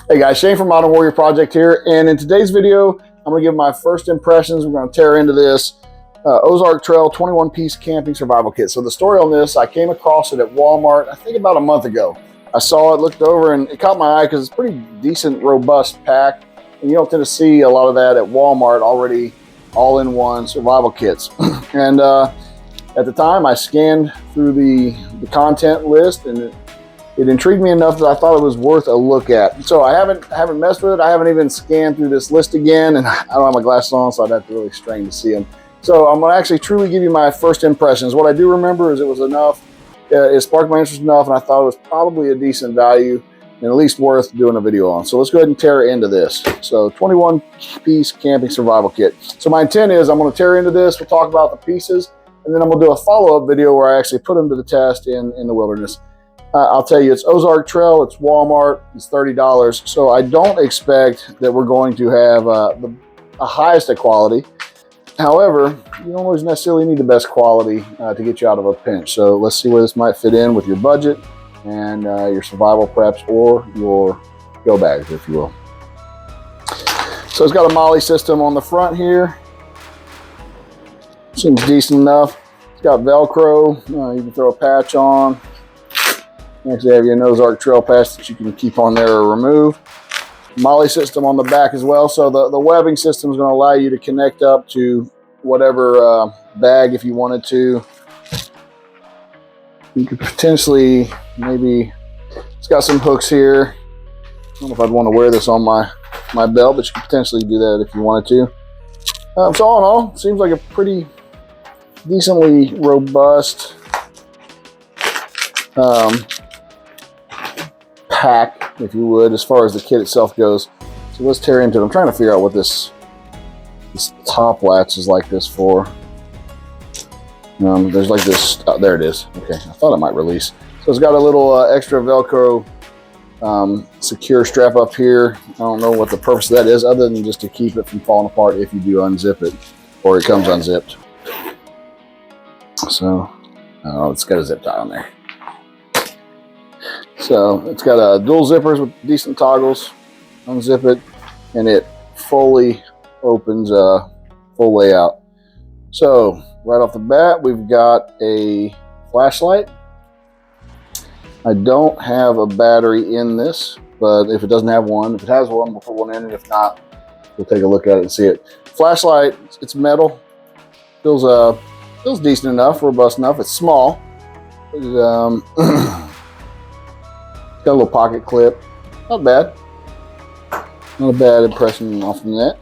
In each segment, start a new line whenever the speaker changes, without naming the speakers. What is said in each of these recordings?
Hey guys, Shane from Modern Warrior Project here, and in today's video, I'm going to give my first impressions. We're going to tear into this Ozark Trail 21-piece camping survival kit. So the story on this, I came across it at Walmart, I think about a month ago. I saw it, looked over, and it caught my eye because it's a pretty decent, robust pack, and you don't tend to see a lot of that at Walmart already all-in-one survival kits. And at the time, I scanned through the content list, and it intrigued me enough that I thought it was worth a look at. So I haven't messed with it. I haven't even scanned through this list again, and I don't have my glasses on, so I'd have to really strain to see them. So I'm gonna actually truly give you my first impressions. What I do remember is it was enough, it sparked my interest enough, and I thought it was probably a decent value and at least worth doing a video on. So let's go ahead and tear into this. So 21-piece camping survival kit. So my intent is I'm gonna tear into this, we'll talk about the pieces, and then I'm gonna do a follow-up video where I actually put them to the test in the wilderness. I'll tell you, it's Ozark Trail, it's Walmart, it's $30. So I don't expect that we're going to have the highest of quality. However, you don't always necessarily need the best quality to get you out of a pinch. So let's see where this might fit in with your budget and your survival preps or your go bags, if you will. So it's got a MOLLE system on the front here. Seems decent enough. It's got Velcro. You can throw a patch on. Actually have your Ozark Trail patch that you can keep on there or remove. MOLLE system on the back as well. So the webbing system is going to allow you to connect up to whatever bag if you wanted to. You could potentially, maybe, it's got some hooks here. I don't know if I'd want to wear this on my belt, but you could potentially do that if you wanted to. So all in all, it seems like a pretty decently robust pack, if you would, as far as the kit itself goes. So let's tear into it. I'm trying to figure out what this top latch is like this for. There's like this, oh, there it is. Okay, I thought it might release. So it's got a little extra Velcro secure strap up here. I don't know what the purpose of that is other than just to keep it from falling apart if you do unzip it, or it comes unzipped. So, oh, it's got a zip tie on there. So it's got dual zippers with decent toggles. Unzip it, and it fully opens full layout. So right off the bat, we've got a flashlight. I don't have a battery in this, but if it doesn't have one, if it has one, we'll put one in, and if not, we'll take a look at it and see it. Flashlight, it's metal. Feels decent enough, robust enough. It's small. Got a little pocket clip. Not bad. Not a bad impression off from that.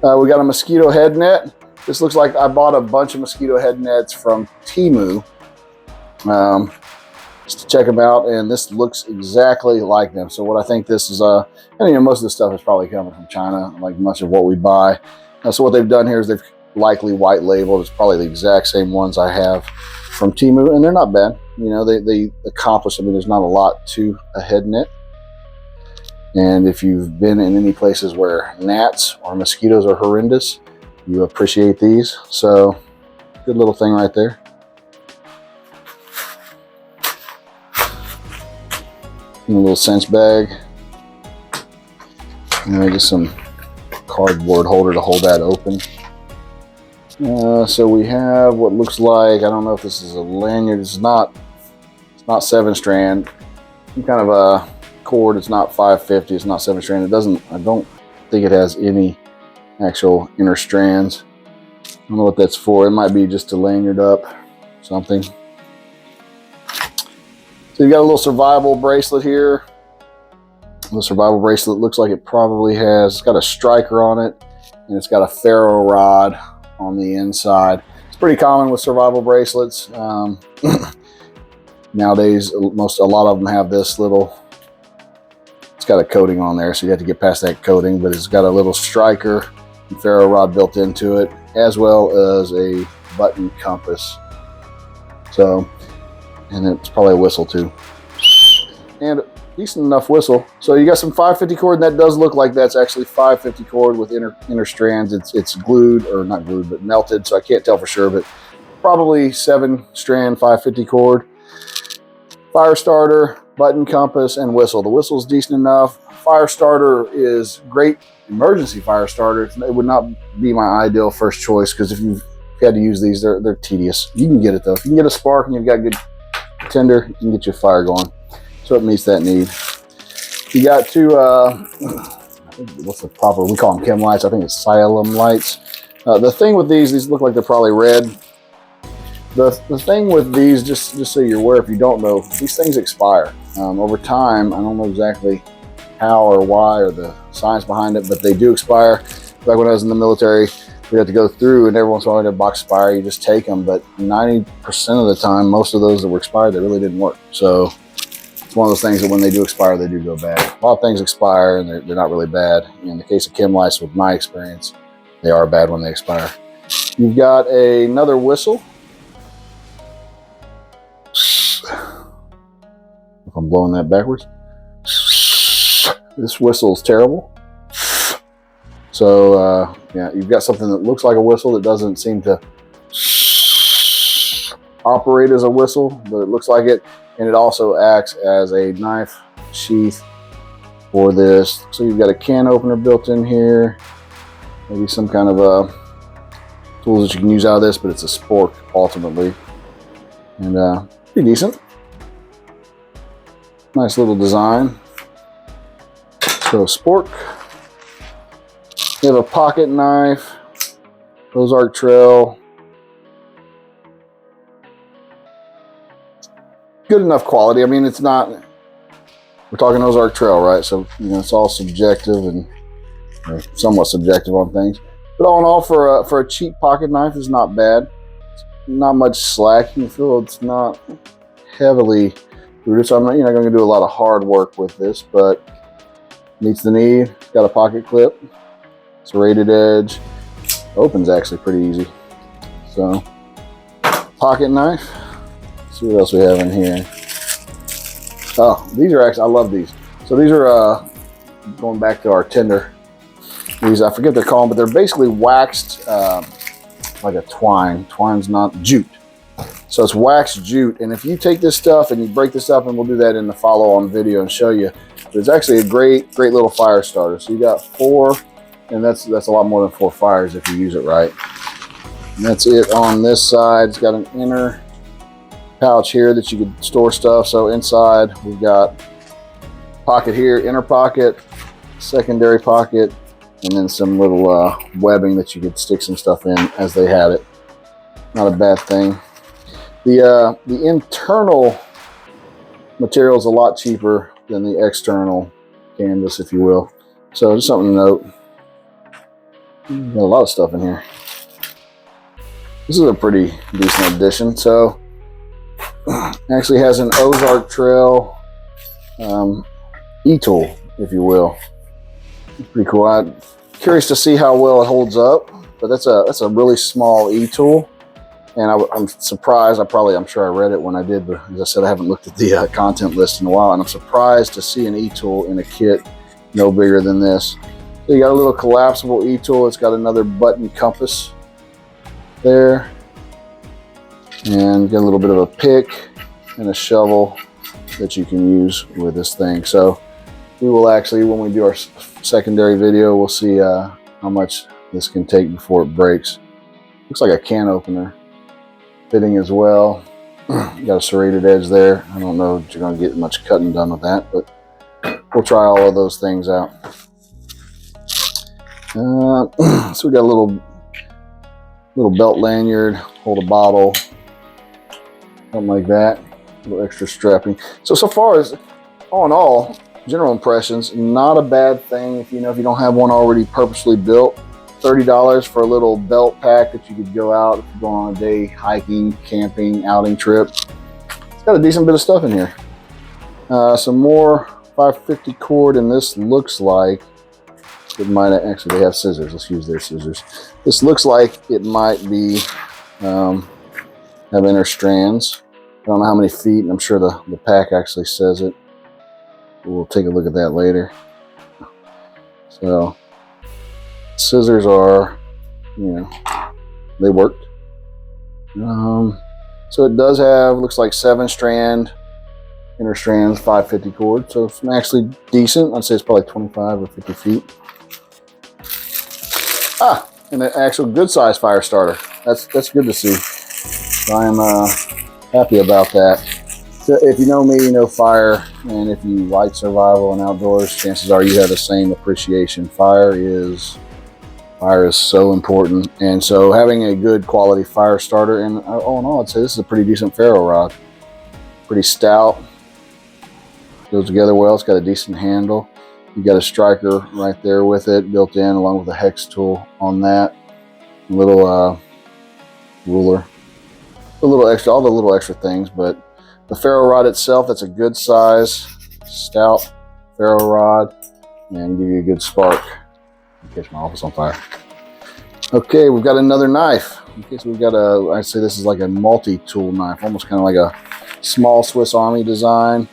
We got a mosquito head net. This looks like I bought a bunch of mosquito head nets from Temu just to check them out, and this looks exactly like them. So what I think this is, and most of this stuff is probably coming from China, like much of what we buy. So what they've done here is they've likely white labeled. It's probably the exact same ones I have from Temu, and they're not bad. They accomplish, there's not a lot to a head net. And if you've been in any places where gnats or mosquitoes are horrendous, you appreciate these. So good little thing right there. And a little cinch bag. And just some cardboard holder to hold that open. So we have what looks like, I don't know if this is a lanyard. It's not 7-strand. Some kind of a cord. It's not 550. It's not 7-strand. I don't think it has any actual inner strands. I don't know what that's for. It might be just to lanyard up something. So you got a little survival bracelet here. The survival bracelet looks like it probably has, it's got a striker on it, and it's got a ferro rod on the inside. It's pretty common with survival bracelets. Nowadays, a lot of them have this little, it's got a coating on there, so you have to get past that coating, but it's got a little striker and ferro rod built into it, as well as a button compass. So, and it's probably a whistle too. And decent enough whistle. So you got some 550 cord, and that does look like that's actually 550 cord with inner strands. It's glued, or not glued, but melted, so I can't tell for sure, but probably 7-strand 550 cord. Fire starter, button compass, and whistle. The whistle is decent enough. Fire starter is great emergency fire starter. It would not be my ideal first choice because if you've had to use these, they're tedious. You can get it though. If you can get a spark and you've got good tinder, you can get your fire going. So it meets that need. You got two, what's the proper, we call them chem lights. I think it's silum lights. The thing with these look like they're probably red. The thing with these, just so you're aware, if you don't know, these things expire. Over time, I don't know exactly how or why or the science behind it, but they do expire. Back when I was in the military, we had to go through and every once in a while their box expire, you just take them. But 90% of the time, most of those that were expired, they really didn't work. So it's one of those things that when they do expire, they do go bad. A lot of things expire and they're not really bad. In the case of chem lights, with my experience, they are bad when they expire. You've got another whistle. If I'm blowing that backwards. This whistle is terrible. So yeah, you've got something that looks like a whistle that doesn't seem to operate as a whistle, but it looks like it. And it also acts as a knife sheath for this. So you've got a can opener built in here. Maybe some kind of tools that you can use out of this, but it's a Spork ultimately. And pretty decent. Nice little design. So Spork. You have a pocket knife, Ozark Trail. Good enough quality. I mean, it's not, we're talking Ozark Trail, right? So, you know, it's all subjective and somewhat subjective on things. But all in all, for a cheap pocket knife, is not bad. It's not much slack. You can feel it's not heavily rooted. So you're not going to do a lot of hard work with this, but meets the need. Got a pocket clip. Serrated edge. Opens actually pretty easy. So, pocket knife. Let's see what else we have in here. Oh, these are actually, I love these. So these are going back to our tinder. These, I forget what they're called, but they're basically waxed like a twine. Twine's not jute. So it's waxed jute. And if you take this stuff and you break this up, and we'll do that in the follow-on video and show you, it's actually a great little fire starter. So you got 4. And that's a lot more than 4 fires if you use it right. And that's it on this side. It's got an inner pouch here that you could store stuff. So inside we've got pocket here, inner pocket, secondary pocket, and then some little webbing that you could stick some stuff in as they had it. Not a bad thing. The internal material is a lot cheaper than the external canvas, if you will. So just something to note. Got a lot of stuff in here. This is a pretty decent addition. So actually has an Ozark Trail eTool, if you will. It's pretty cool. I'm curious to see how well it holds up, but that's a really small eTool. And I'm surprised. I'm sure I read it when I did, but as I said, I haven't looked at the content list in a while, and I'm surprised to see an eTool in a kit no bigger than this. So you got a little collapsible eTool. It's got another button compass there. And got a little bit of a pick and a shovel that you can use with this thing. So we will actually, when we do our secondary video, we'll see how much this can take before it breaks. Looks like a can opener fitting as well. Got a serrated edge there. I don't know if you're going to get much cutting done with that, but we'll try all of those things out. So we got a little belt lanyard, hold a bottle, something like that. A little extra strapping. So far as all in all, general impressions, not a bad thing. If you don't have one already purposely built. $30 for a little belt pack that you could go out if you're going on a day hiking, camping, outing trip. It's got a decent bit of stuff in here. Some more 550 cord, and this looks like it might actually, they have scissors. Let's use their scissors. This looks like it might be have inner strands. I don't know how many feet, and I'm sure the pack actually says it. We'll take a look at that later. So scissors are, they worked. So it does have, looks like 7-strand inner strands 550 cord, so it's actually decent. I'd say it's probably 25 or 50 feet. And an actual good size fire starter. That's good to see. So I'm happy about that. So if you know me, you know fire, and if you like survival and outdoors, chances are you have the same appreciation. Fire is so important, and so having a good quality fire starter, and all in all, I'd say this is a pretty decent ferro rod. Pretty stout, goes together well. It's got a decent handle. You got a striker right there with it built in, along with a hex tool on that. A little ruler, a little extra, all the little extra things. But the ferro rod itself, that's a good size, stout ferro rod, and give you a good spark. Catch my office on fire. Okay, we've got another knife. Okay, so we've got I'd say this is like a multi-tool knife, almost kind of like a small Swiss Army design.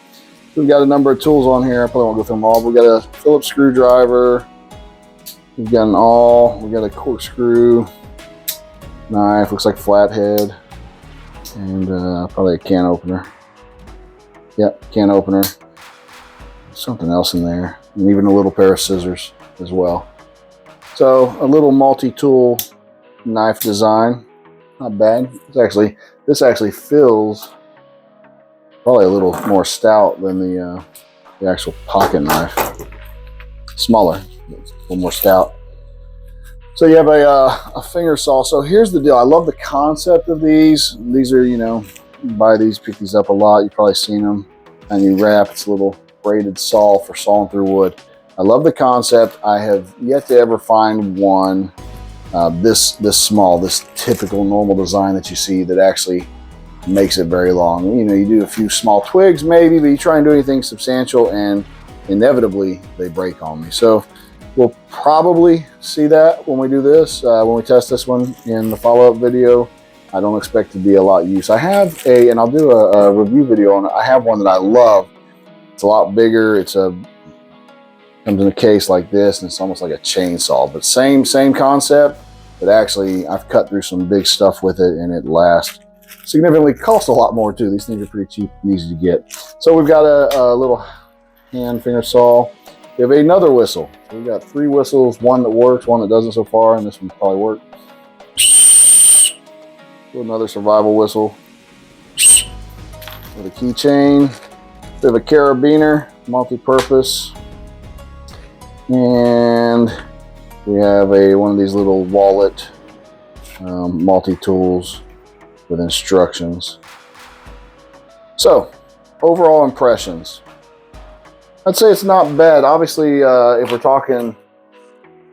We've got a number of tools on here. I probably won't go through them all. We've got a Phillips screwdriver. We've got an awl. We've got a corkscrew knife. Looks like flathead. And probably a can opener. Yep, can opener. Something else in there. And even a little pair of scissors as well. So a little multi-tool knife design. Not bad. This actually feels probably a little more stout than the actual pocket knife. Smaller, a little more stout. So you have a finger saw. So here's the deal. I love the concept of these. These are, you know, you buy these, pick these up a lot. You've probably seen them. And you wrap, it's a little braided saw for sawing through wood. I love the concept. I have yet to ever find one this small, this typical normal design that you see that actually makes it very long. You know, you do a few small twigs maybe, but you try and do anything substantial and inevitably they break on me. So we'll probably see that when we do this, when we test this one in the follow-up video. I don't expect to be a lot of use. I have and I'll do a review video on it. I have one that I love. It's a lot bigger. Comes in a case like this, and it's almost like a chainsaw, but same concept. But actually, I've cut through some big stuff with it, and it lasts significantly. Costs a lot more too. These things are pretty cheap and easy to get. So we've got a little hand finger saw. We have another whistle. So we've got 3 whistles, one that works, one that doesn't so far, and this one probably work. Another survival whistle with a keychain. We have a carabiner, multi-purpose. And we have one of these little wallet multi-tools with instructions. So overall impressions, I'd say it's not bad. Obviously, if we're talking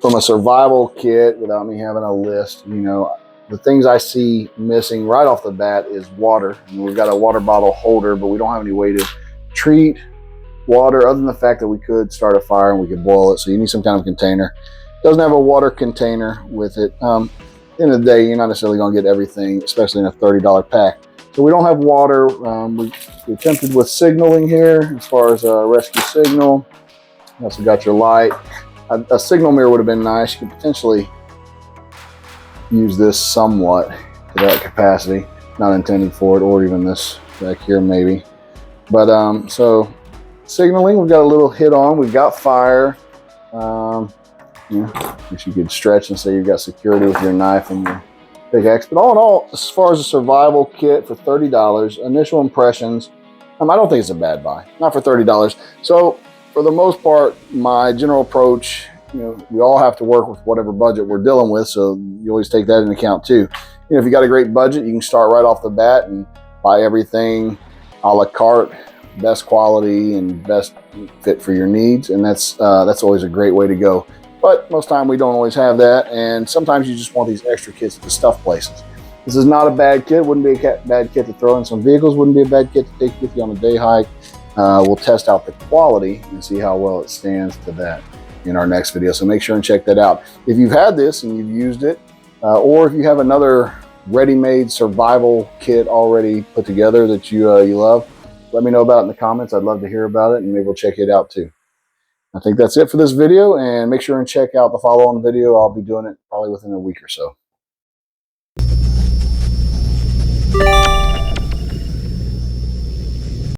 from a survival kit without me having a list, you know, the things I see missing right off the bat is water. And we've got a water bottle holder, but we don't have any way to treat water other than the fact that we could start a fire and we could boil it. So you need some kind of container. It doesn't have a water container with it. At the end of the day, you're not necessarily going to get everything, especially in a $30 pack. So we don't have water. We attempted with signaling here as far as a rescue signal. You also got your light. A signal mirror would have been nice. You could potentially use this somewhat to that capacity. Not intended for it, or even this back here maybe. But so signaling, we've got a little hit on. We've got fire. You know, I guess you could stretch and say you've got security with your knife and your pickaxe. But all in all, as far as a survival kit for $30, initial impressions, I don't think it's a bad buy. Not for $30. So for the most part, my general approach, you know, we all have to work with whatever budget we're dealing with. So you always take that into account too. You know, if you got a great budget, you can start right off the bat and buy everything a la carte, best quality and best fit for your needs. And that's always a great way to go. But most time we don't always have that. And sometimes you just want these extra kits to stuff places. This is not a bad kit. Wouldn't be a bad kit to throw in some vehicles. Wouldn't be a bad kit to take with you on a day hike. We'll test out the quality and see how well it stands to that in our next video. So make sure and check that out. If you've had this and you've used it, or if you have another ready-made survival kit already put together that you love, let me know about it in the comments. I'd love to hear about it, and maybe we'll check it out too. I think that's it for this video, and make sure and check out the follow-on video. I'll be doing it probably within a week or so.